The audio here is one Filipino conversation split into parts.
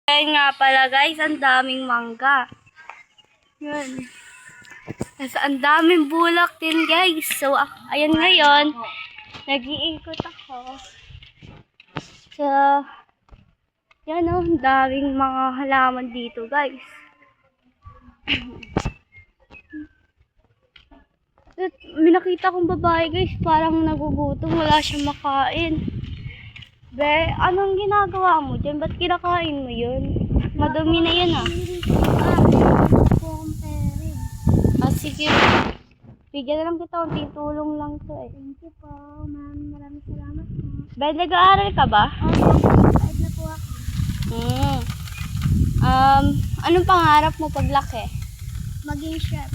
Kaya nga pala guys, ang daming mangga. Yun. Tapos ang daming bulak din guys. So, ayan ngayon, nag-iikot ako. So, yan o, ang daming mga halaman dito guys. At may nakita kong babae guys, parang nagugutom, wala siyang makain. Be, anong ginagawa mo dyan? Ba't kinakain mo yun? Madumi na yun ah. Sige. Bigyan na lang kita, unting tulong lang to eh. Thank you po, ma'am. Maraming salamat po. Be, nag-aaral ka ba? Kahit na po ako. Anong pangarap mo paglaki? Maging chef.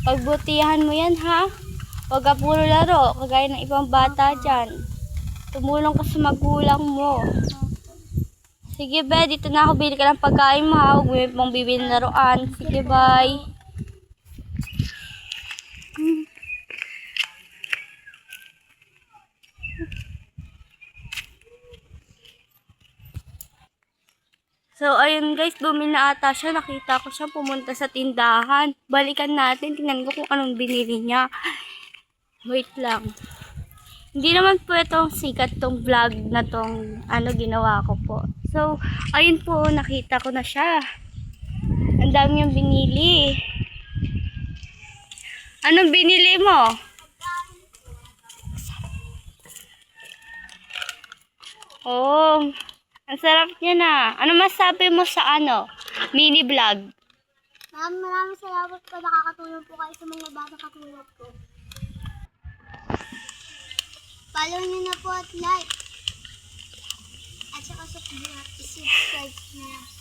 Pagbutihan mo yan ha. Huwag ka puro laro, kagaya ng ibang bata dyan. Tumulong ka sa magulang mo. Sige be, dito na ako, bili ka ng pagkain mo ha. Huwag mo yung pang bibili ng laruan. Sige, bye. So, ayun guys, bumili na ata siya. Nakita ko siya pumunta sa tindahan. Balikan natin. Tingnan ko kung anong binili niya. Wait lang. Hindi naman po itong sikat tong vlog na tong ginawa ko po. So, ayun po, nakita ko na siya. Ang dami niyang binili. Anong binili mo? Oh, ang sarap niya na. Ano masabi mo sa mini vlog? Ma'am, maraming salamat po. Nakakatulong po kayo sa mga bata katulad ko. Follow nyo na po at like. At saka subscribe nyo.